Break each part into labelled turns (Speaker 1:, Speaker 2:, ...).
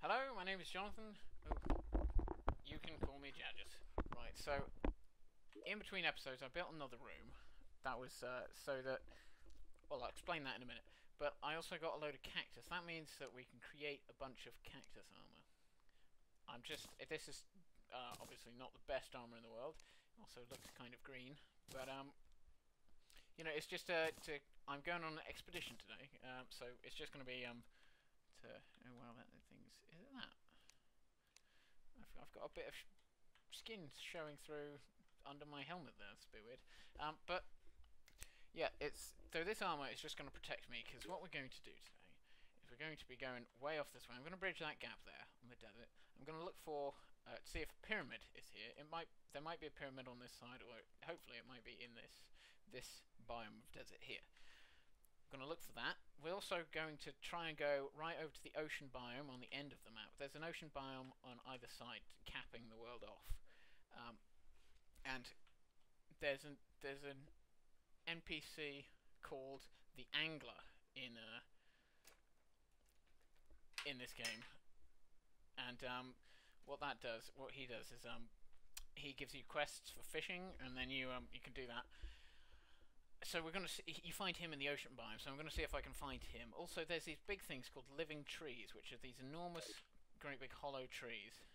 Speaker 1: Hello, my name is Jonathan. Oh, you can call me Jadgus. Right, so in between episodes, I built another room. That was so that. Well, I'll explain that in a minute. But I also got a load of cactus. That means that we can create a bunch of cactus armor. This is obviously not the best armor in the world. It also looks kind of green, but you know, it's just I'm going on an expedition today, so it's just going to be oh well, that thing's is it that? I've got a bit of skin showing through under my helmet there. It's a bit weird, but yeah, so this armor is just going to protect me, because what we're going to do today is we're going to be going way off this way. I'm going to bridge that gap there on the desert. I'm going to look for to see if a pyramid is here. There might be a pyramid on this side, or hopefully it might be in this biome of desert here. I'm going to look for that. We're also going to try and go right over to the ocean biome on the end of the map. There's an ocean biome on either side, capping the world off, and there's an NPC called the Angler in this game, and what he does is he gives you quests for fishing, and then you can do that. So we're going to see, you find him in the ocean biome, so I'm going to see if I can find him. Also, there's these big things called living trees, which are these enormous, great big hollow trees,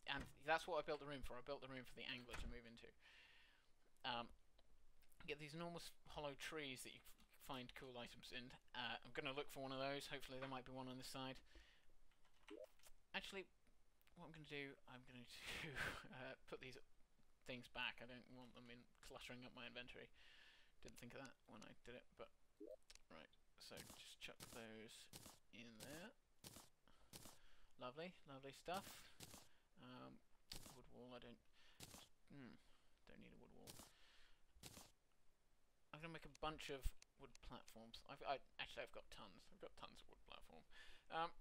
Speaker 1: and that's what I built the room for. I built the room for the angler to move into. Get these enormous hollow trees that you find cool items in. I'm going to look for one of those. Hopefully there might be one on this side. Actually, what I'm going to do, I'm going to put these things back. I don't want them cluttering up my inventory. Didn't think of that when I did it, but right. So just chuck those in there. Lovely, lovely stuff. Wood wall. I don't need a wood wall. I'm gonna make a bunch of wood platforms. Actually I've got tons. I've got tons of wood platform,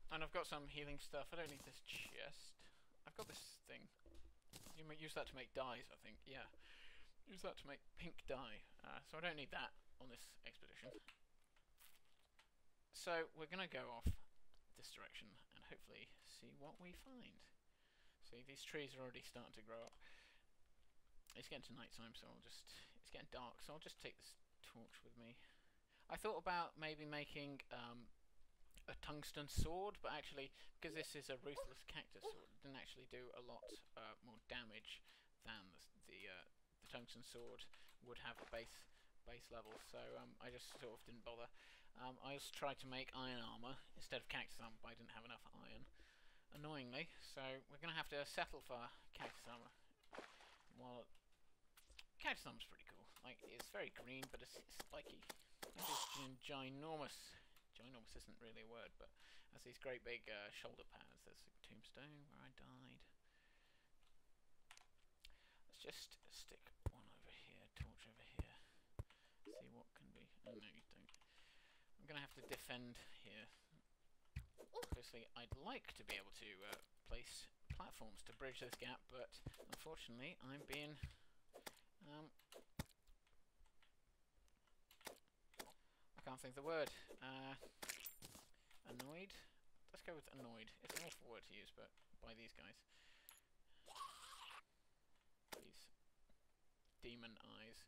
Speaker 1: and I've got some healing stuff. I don't need this chest. I've got this thing. You might use that to make dyes, I think. Yeah, use that to make pink dye. So I don't need that on this expedition. So we're gonna go off this direction and hopefully see what we find. See, these trees are already starting to grow up. It's getting to night time, so it's getting dark, so I'll just take this torch with me. I thought about maybe making a tungsten sword, but actually, because this is a ruthless cactus sword, it didn't actually do a lot more damage than the tungsten sword would have at base level, so I just sort of didn't bother. I just tried to make iron armor instead of cactus armor, but I didn't have enough iron, annoyingly, so we're going to have to settle for cactus armor. Well, cactus armor's pretty cool. Like, it's very green, but it's spiky. It's ginormous. Ginormous isn't really a word, but it has these great big shoulder pads. There's a tombstone where I died. Let's just stick one over here, torch over here. See what can be. Oh no, you don't. I'm gonna have to defend here. Obviously, I'd like to be able to place platforms to bridge this gap, but unfortunately, I'm being I can't think of the word. Annoyed? Let's go with annoyed. It's an awful word to use, but by these guys. These demon eyes.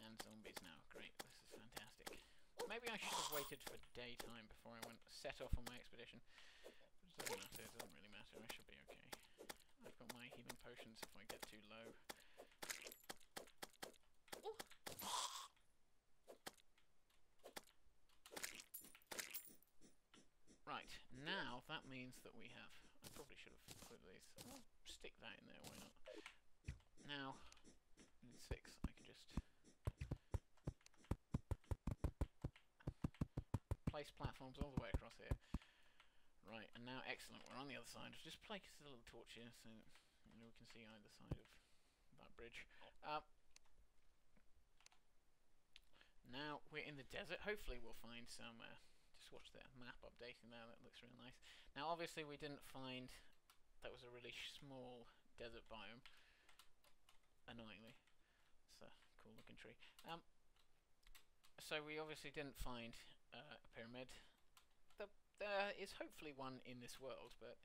Speaker 1: And zombies now. Great, this is fantastic. Maybe I should have waited for daytime before I set off on my expedition. But it doesn't matter, it doesn't really matter. I should be okay. I've got my healing potions if I get too low. Right, now that means that we have... I probably should have put these... I'll stick that in there, why not? Now, I need 6. I can just... place platforms all the way across here. Right, and now, excellent, we're on the other side. I've just placed a little torch here so we can see either side of that bridge. Now we're in the desert. Hopefully we'll find some... just watch the map updating there, that looks real nice. Now obviously we didn't find... That was a really small desert biome. Annoyingly. It's a cool looking tree. So we obviously didn't find a pyramid. There is hopefully one in this world, but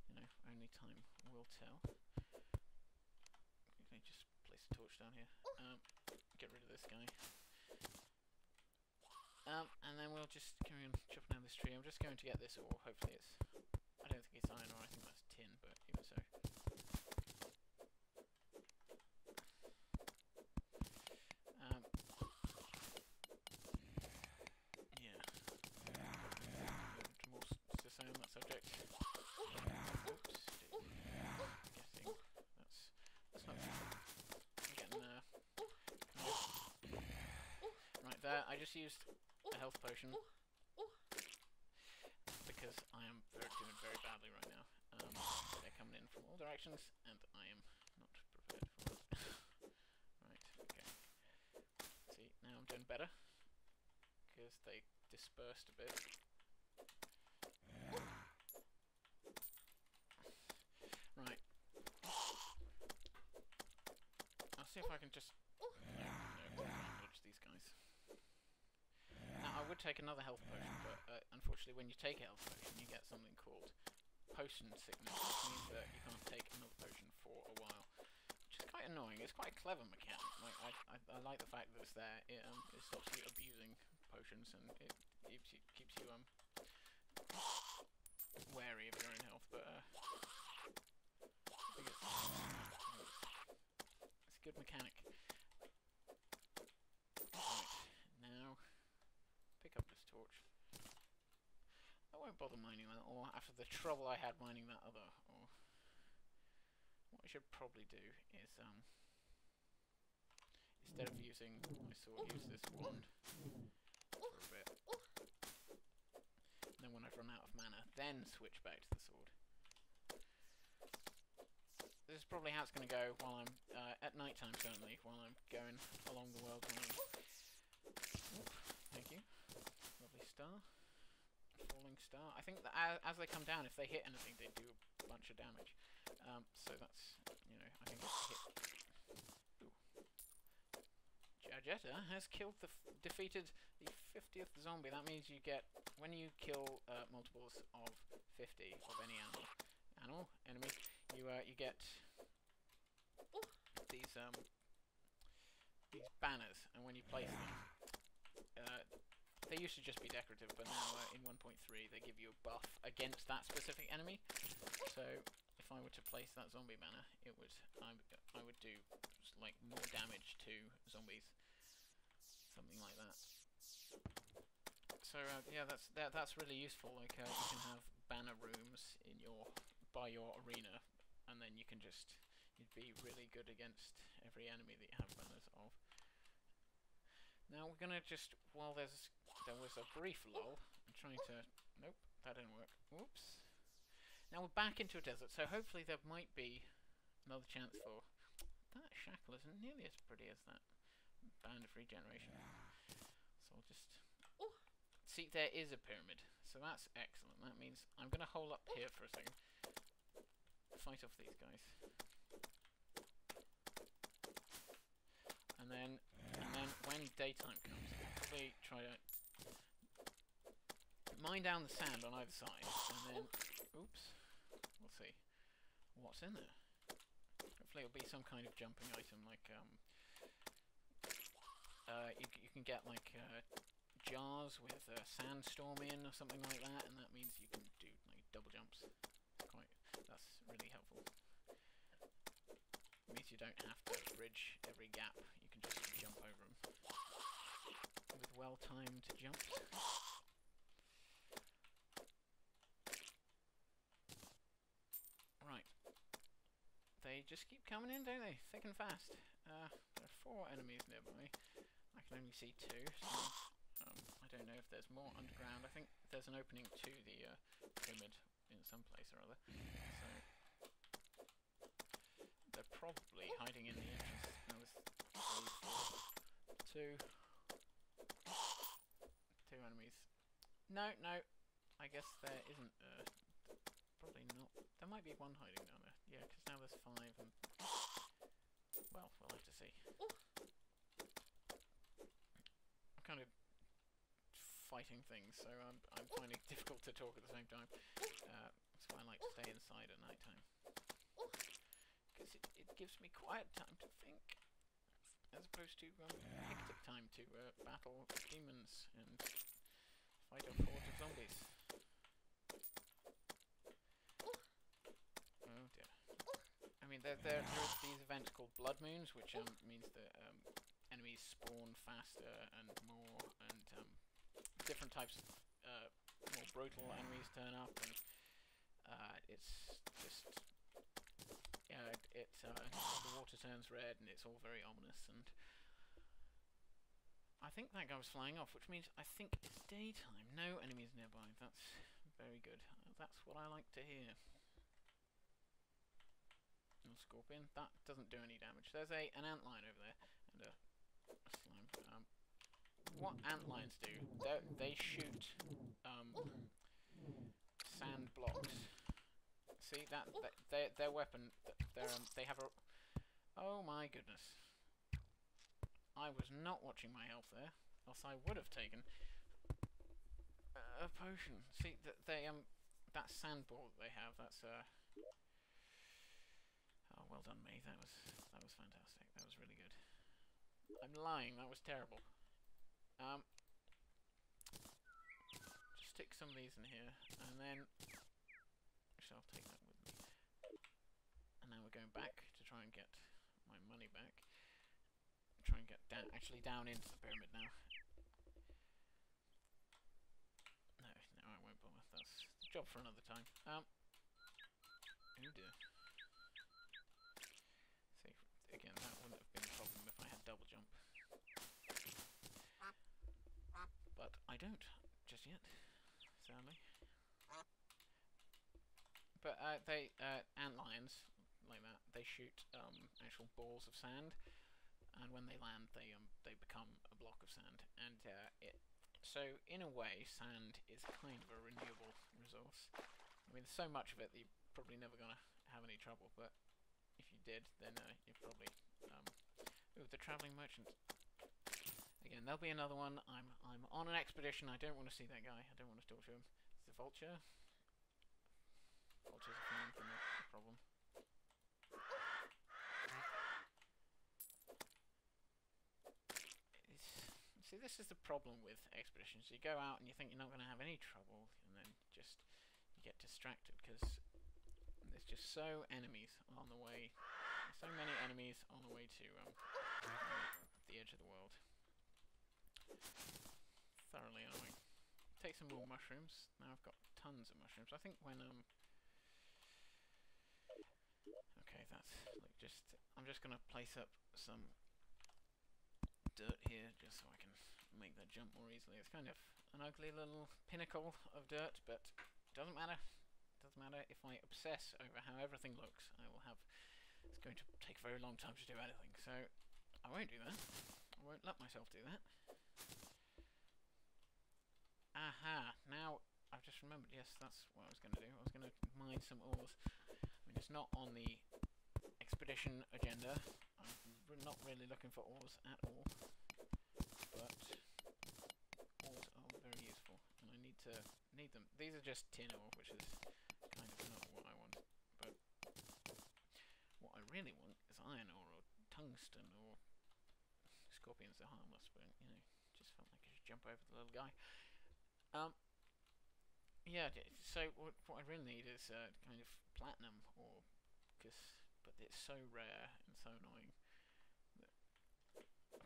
Speaker 1: you know, only time will tell. Let me just place a torch down here. Get rid of this guy. And then we'll just carry on chopping down this tree. I'm just going to get this ore. Hopefully it's... I don't think it's iron ore, I think that's tin, but even so. Yeah. More to say on that subject. Oops. Guessing that's not... I'm getting right there, I just used a health potion because I am doing very badly right now. They're coming in from all directions and I am not prepared for it. Right, okay. See, now I'm doing better because they dispersed a bit. Right. I'll see if I can just dodge these guys. Now, I would take another health potion, but unfortunately when you take a health potion you get something called potion sickness, which means that you can't take another potion for a while. Which is quite annoying. It's quite a clever mechanic. Like, I like the fact that it's there. It stops you abusing potions and it keeps you wary of your own health, but I think it's a good mechanic. Right, now pick up this torch. I won't bother mining that ore after the trouble I had mining that other ore. What I should probably do is instead of using my sword, use this wand for a bit. And then when I've run out of mana, then switch back to the sword. This is probably how it's going to go while I'm at night time, certainly, while I'm going along the world mining. Thank you. Lovely star. Falling star. I think that as they come down, if they hit anything, they do a bunch of damage. So that's, you know, I think it's hit. Getcha has killed defeated the 50th zombie. That means you get, when you kill multiples of 50 of any enemy, you get these banners, and when you place them, they used to just be decorative, but now in 1.3 they give you a buff against that specific enemy. So if I were to place that zombie banner, it would I would do like more damage to zombies, something like that. So yeah, that's really useful. Like you can have banner rooms in by your arena, and then you'd be really good against every enemy that you have banners of. Now we're gonna just, while there was a brief lull, I'm trying to, nope, that didn't work, oops. Now we're back into a desert, so hopefully there might be another chance for, that shackle isn't nearly as pretty as that band of regeneration. So I'll just, see, there is a pyramid, so that's excellent. That means I'm gonna hold up here for a second, fight off these guys. And then when daytime comes, I'll probably try to mine down the sand on either side, and then, oops, we'll see what's in there. Hopefully it'll be some kind of jumping item, like you can get like jars with sandstorm in or something like that, and that means you can do like double jumps. That's really helpful. It means you don't have to bridge every gap, you can just jump over them with well-timed jumps. Right. They just keep coming in, don't they? Thick and fast. There are 4 enemies nearby. I can only see 2, so I don't know if there's more underground. I think there's an opening to the pyramid in some place or other. So they're probably hiding in the entrance. Now there's 2 enemies. No, I guess there isn't. Probably not. There might be one hiding down there. Yeah, because now there's 5 and... Well, we'll have to see. I'm kind of fighting things, so I'm finding it difficult to talk at the same time. That's why I like to stay inside at night time. Because it gives me quiet time to think, as opposed to hectic time to battle demons and fight off hordes of zombies. Oh dear. I mean, there are these events called blood moons, which means that enemies spawn faster and more, and different types of more brutal enemies turn up, and it's just the water turns red, and it's all very ominous. And I think that guy was flying off, which means I think it's daytime. No enemies nearby. That's very good. That's what I like to hear. Scorpion. That doesn't do any damage. There's an antlion over there and a slime. What antlions do? They shoot sand blocks. See that? Their weapon. They have a. Oh my goodness! I was not watching my health there, else I would have taken a potion. See that that sand ball that they have. That's Oh, well done, me. That was fantastic. That was really good. I'm lying. That was terrible. Just stick some of these in here, and then actually I'll take that with me. And now we're going back to try and get my money back. Try and get down into the pyramid now. No, I won't bother. That's the job for another time. Oh dear. Again, that wouldn't have been a problem if I had double jump. But I don't, just yet, sadly. But they, antlions, like that, they shoot actual balls of sand, and when they land, they become a block of sand. And so in a way, sand is kind of a renewable resource. I mean, there's so much of it that you're probably never going to have any trouble, but if you did, then you'd probably... ooh, the travelling merchant. Again, there'll be another one. I'm on an expedition. I don't want to see that guy. I don't want to talk to him. It's the vulture. Vulture's a fiend, they're not a problem. See, this is the problem with expeditions. You go out and you think you're not going to have any trouble, and then just you get distracted because there's just so many enemies on the way to the edge of the world. Thoroughly annoying. Take some more mushrooms. Now I've got tons of mushrooms. I think when okay, that's like I'm just gonna place up some dirt here just so I can make that jump more easily. It's kind of an ugly little pinnacle of dirt, but doesn't matter. Doesn't matter if I obsess over how everything looks. I will have. It's going to take a very long time to do anything, so I won't do that. I won't let myself do that. Aha! Now I've just remembered. Yes, that's what I was going to do. I was going to mine some ores. I mean, it's not on the expedition agenda. I'm not really looking for ores at all, but ores are very useful, and I need them. These are just tin ore, which is kind of not what I want. But what I really want is iron ore or tungsten or scorpions are harmless, but you know, just felt like I should jump over the little guy. Yeah. So what I really need is kind of platinum ore, but it's so rare and so annoying.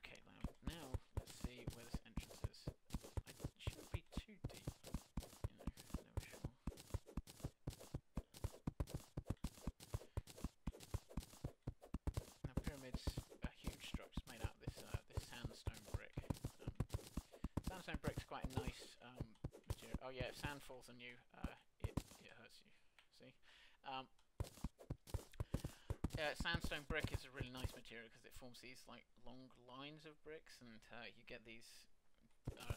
Speaker 1: Okay, now let's see where this entrance is. It shouldn't be too deep, you know, never sure. Now pyramids are huge structures made out of this sandstone brick. Sandstone brick's quite a nice material. Oh yeah, if sand falls on you, it hurts you. See. Sandstone brick is a really nice material because it forms these like long lines of bricks, and you get these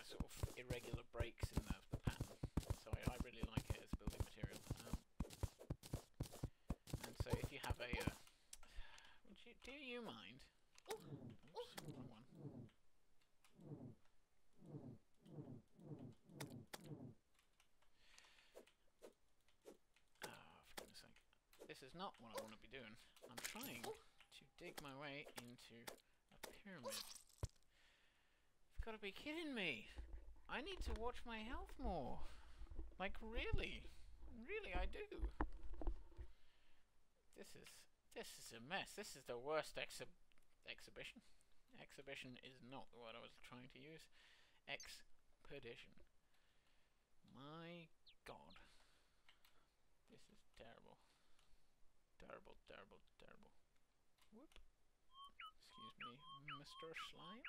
Speaker 1: sort of irregular breaks in the pattern. So I really like it as a building material. And so if you have a, do you mind? Oops, wrong one. is not what I want to be doing. I'm trying to dig my way into a pyramid. You've got to be kidding me! I need to watch my health more. Like, really? Really, I do. This is a mess. This is the worst exhibition. Exhibition is not the word I was trying to use. Expedition. My God. This is terrible. Terrible, terrible, terrible. Whoop. Excuse me, Mr. Slime.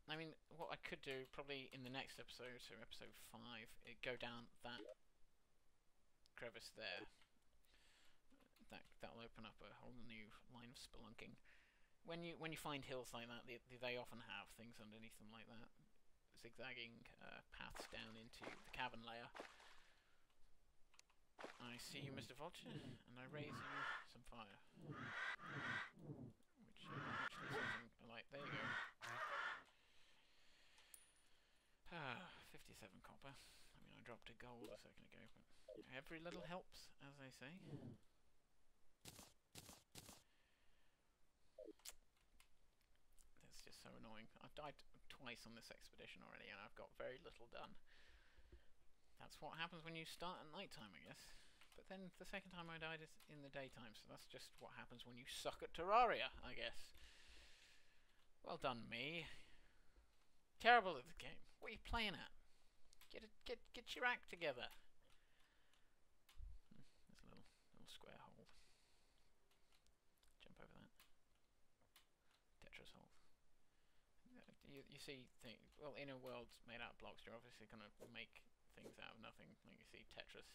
Speaker 1: I mean, what I could do, probably in the next episode, so episode 5, go down that crevice there. That'll open up a whole new line of spelunking. When you find hills like that, they often have things underneath them like that, zigzagging paths down into the cavern layer. I see you, Mr. Vulture, and I raise you some fire. Which actually something like, there you go. 57 copper. I mean, I dropped a gold a second ago, but every little helps, as they say. That's just so annoying. I've died twice on this expedition already, and I've got very little done. That's what happens when you start at night time, I guess. But then the second time I died is in the daytime, so that's just what happens when you suck at Terraria, I guess. Well done, me. Terrible at the game. What are you playing at? Get your act together. There's a little square hole. Jump over that. Tetris hole. You see things. Well, in a world made out of blocks, you're obviously going to make things out of nothing. Like you see Tetris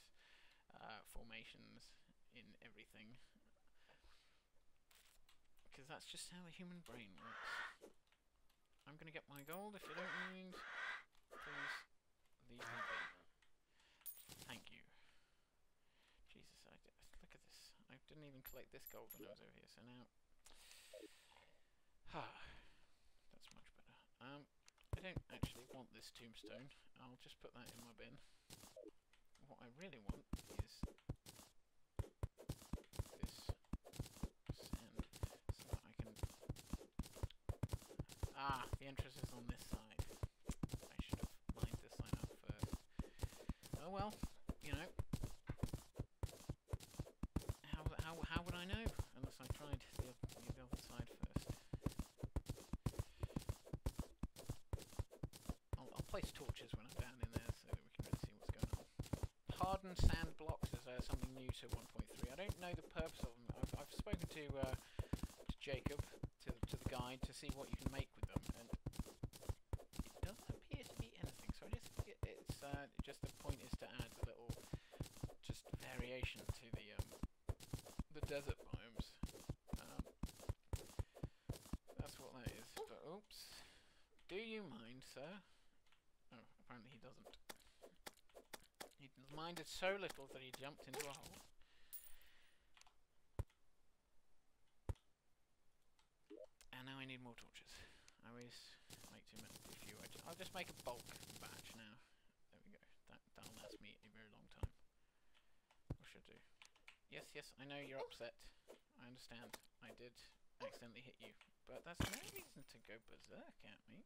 Speaker 1: formations in everything, because that's just how the human brain works. I'm gonna get my gold if you don't mind. Please leave me be. Thank you. Jesus, look at this. I didn't even collect this gold when I was over here, so now... That's much better. I don't actually want this tombstone. I'll just put that in my bin. What I really want is this sand, so that I can... the entrance is on this side. I should have lined this side up first. Oh well, you know. How would I know unless I tried the other side first? I'll place torches when I'm down in there so that we can really see what's going on. Hardened sand blocks is something new to 1.3. I don't know the purpose of them. I've spoken to Jacob, to the guide, to see what you can make with them, and it doesn't appear to be anything. So I just think it's just the point is to add a little just variation to the desert biomes. That's what that is. But oops, do you mind, sir? Oh, apparently he doesn't. He minded so little that he jumped into a hole. And now I need more torches. I always make too many. I'll just make a bulk batch now. There we go. That'll last me a very long time. What should I do? Yes, I know you're upset. I understand. I did accidentally hit you. But that's no reason to go berserk at me.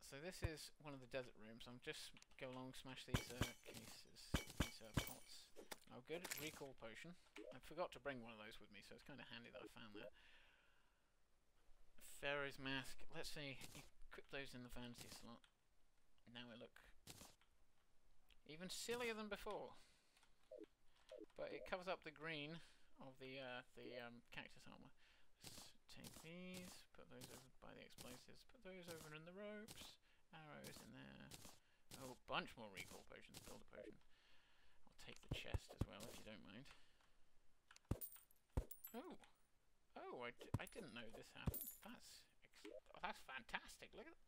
Speaker 1: So this is one of the desert rooms. I'm just go along, smash these cases, these pots. Oh, good recall potion. I forgot to bring one of those with me, so it's kind of handy that I found that. Pharaoh's mask. Let's see. Equip those in the vanity slot. Now I look even sillier than before. But it covers up the green of the cactus armor. Let's take these. Put those over by the explosives. Put those over in the ropes. Arrows in there. Oh, bunch more recall potions. Build a potion. I'll take the chest as well, if you don't mind. Oh, I didn't know this happened. That's fantastic. Look at that.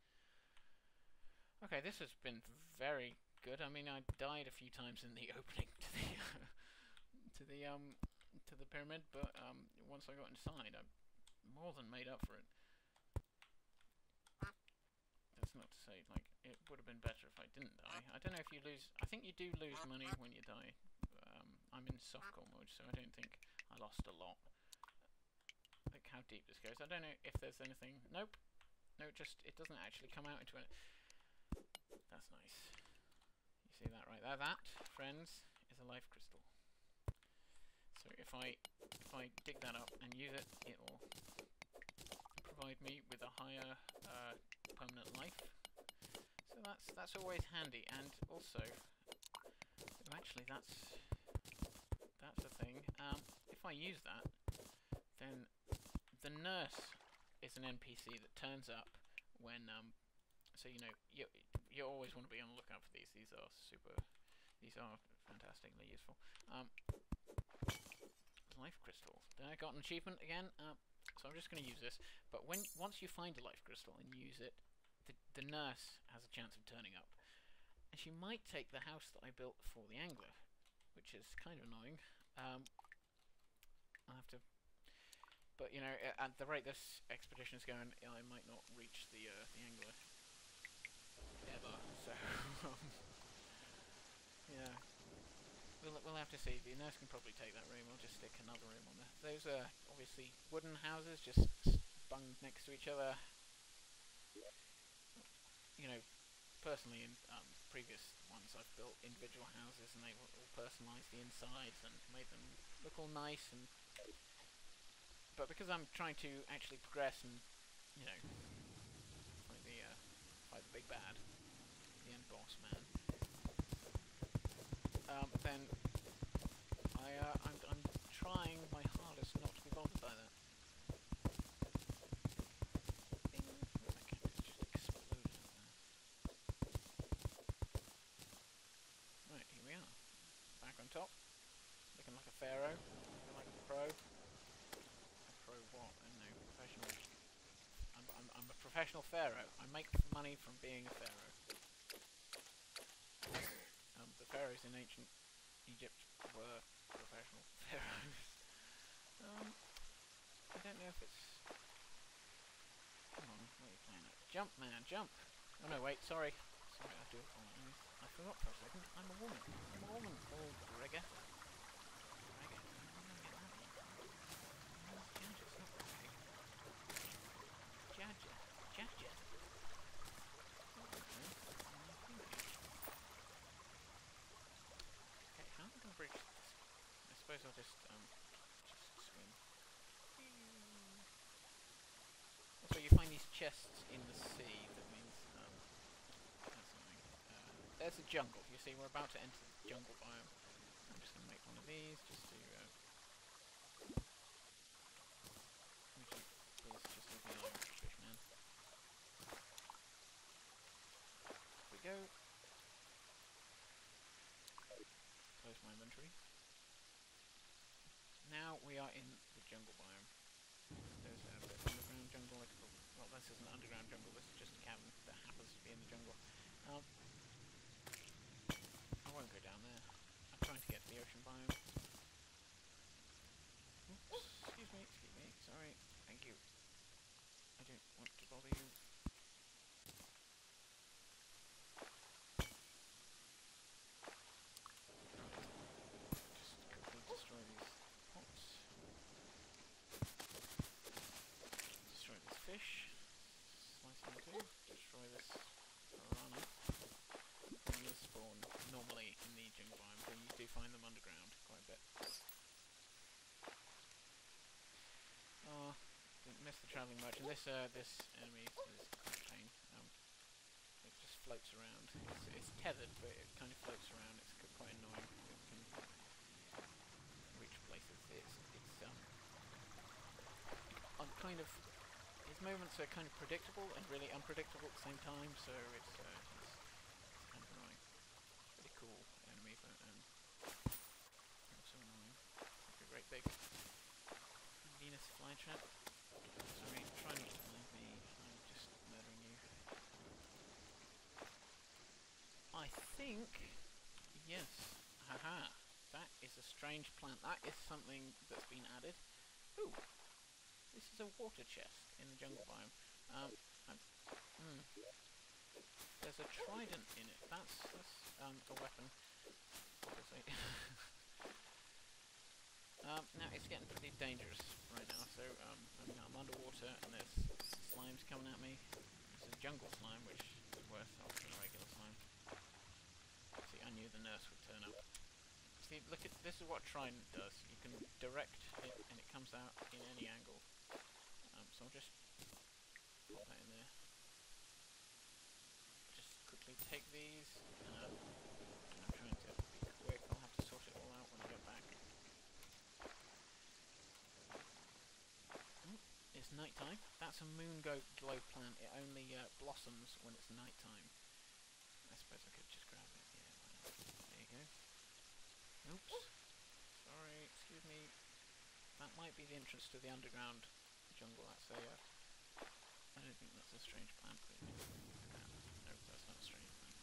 Speaker 1: Okay, this has been very good. I mean, I died a few times in the opening to the pyramid, but once I got inside, I more than made up for it. That's not to say, like, it would have been better if I didn't die. I don't know if you lose... I think you do lose money when you die. I'm in softcore mode, so I don't think I lost a lot. Look how deep this goes. I don't know if there's anything... Nope. No, just... It doesn't actually come out into it. That's nice. You see that right there? That, friends, is a life crystal. So if I dig that up and use it, it will provide me with a higher permanent life. So that's always handy. And also, actually that's the thing. If I use that, then the nurse is an NPC that turns up when so you know you always want to be on the lookout for these. These are fantastically useful. Life crystal. Then I got an achievement again. So I'm just going to use this. But once you find a life crystal and use it, the nurse has a chance of turning up, and she might take the house that I built for the angler, which is kind of annoying. I'll have to. But you know, at the rate this expedition is going, I might not reach the angler ever. So yeah, we'll have to see. The nurse can probably take that room. I'll just stick another room on there. Those are obviously wooden houses, just bunged next to each other. You know, personally, in previous ones, I've built individual houses, and they were all personalised the insides and made them look all nice. And but because I'm trying to actually progress and, you know, fight the big bad, the end boss man, then I'm trying my hardest not to be bothered by that. Bing. Oh, that cactus just exploded out there. Right, here we are. Back on top. Looking like a pharaoh. Looking like a pro. A pro what? I don't know. Professional. I'm a professional pharaoh. I make money from being a pharaoh. The pharaohs in ancient Egypt were professional pharaohs. I don't know if it's... Come on, what are you playing at? Jump, man, jump! Oh no, wait, sorry. Sorry, I do apologize. I forgot for a second. I'm a woman. I'm a woman called Gregor. Gregor? Where did I get that one from? Jadgus, not Greg. Jadgus. Jadgus. Okay, how am I going to bridge this? I suppose I'll just swim. Also, you find these chests in the sea. That means that's something. There's a jungle. You see, we're about to enter the jungle biome. I'm just going to make one of these just to. Would you please just leave me alone, fish man? Here we go. Close my inventory. Now we are in the jungle biome. There's a bit of underground jungle. Well, this isn't underground jungle. This is just a cabin that happens to be in the jungle. I won't go down there. I'm trying to get to the ocean biome. Oops, excuse me, sorry, thank you. I don't want to bother you. Just quickly destroy these pots. Destroy this fish. Slice them in two. Destroy this piranha. These spawn normally in the jungle biome, but you do find them underground quite a bit. Oh, didn't miss the travelling merchant. This enemy is quite a pain. It just floats around. It's tethered, but it kind of floats around. It's quite annoying. It can reach places. I'm kind of. His movements are kind of predictable and really unpredictable at the same time, so it's kind of annoying. Pretty cool enemy, but also annoying. Like a great big Venus flytrap. Sorry, try not to find me. I'm just murdering you. I think, yes. Haha. That is a strange plant. That is something that's been added. Ooh. This is a water chest in the jungle biome. There's a trident in it. That's a weapon. Obviously. Now it's getting pretty dangerous right now. So I'm underwater and there's slimes coming at me. It's a jungle slime, which is worse off than a regular slime. See, I knew the nurse would turn up. See, look at this is what trident does. You can direct it and it comes out in any angle. So I'll just pop that in there. Just quickly take these. I'm trying to be quick. I'll have to sort it all out when I get back. It's night time. That's a moon glow plant. It only blossoms when it's night time. I suppose I could just grab it. Yeah, why not? There you go. Oops. Sorry, excuse me. That might be the entrance to the underground jungle. That's a I don't think that's a strange plant, but no, that's not a strange plant.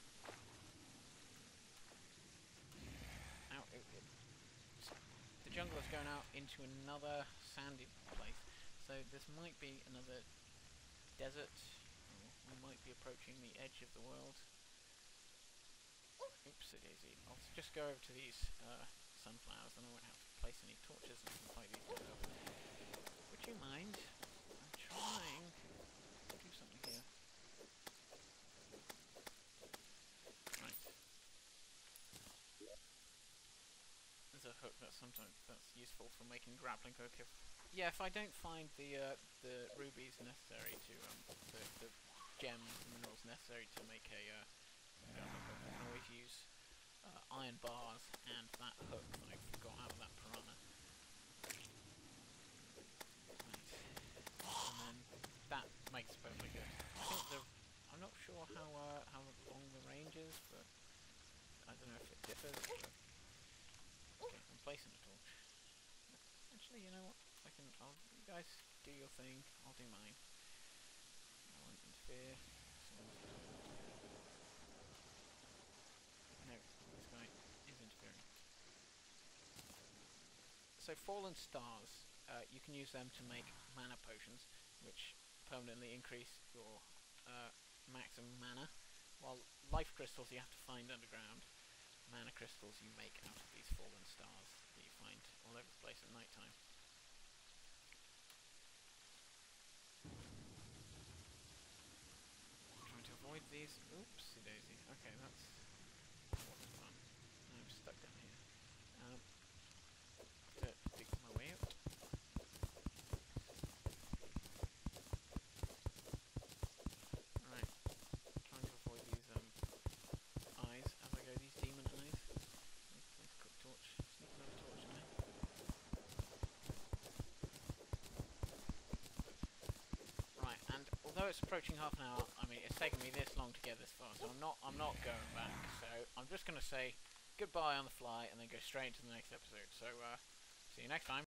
Speaker 1: Now, the jungle is going out into another sandy place, so this might be another desert, or we might be approaching the edge of the world. Oopsie daisy. I'll just go over to these sunflowers, and I won't have to place any torches and light these guys up. Would you mind? I'm trying to do something here. Right. There's a hook that's useful for making grappling hook. If I don't find the rubies necessary to the gems and minerals necessary to make a grappling hook, I can always use iron bars and that hook that I got out of that piranha. Right. And then that makes it perfectly good. I think I'm not sure how long the range is, but I don't know if it differs. But okay, I'm placing a torch. Actually, you know what? You guys do your thing. I'll do mine. I won't interfere. No, this guy is interfering. So fallen stars, you can use them to make mana potions, which permanently increase your maximum mana, while life crystals you have to find underground. Mana crystals you make out of these fallen stars that you find all over the place at night time. Trying to avoid these. Oopsie daisy. Okay, that's wasn't fun. I'm stuck down here. Have to dig my way out. Right. Trying to avoid these eyes as I go. These demon eyes. Place a quick torch. Sneak another torch in there. Right, and although it's approaching half an hour, I mean it's taken me this long to get this far, so I'm not going back. So I'm just gonna say goodbye on the fly and then go straight into the next episode. So see you next time.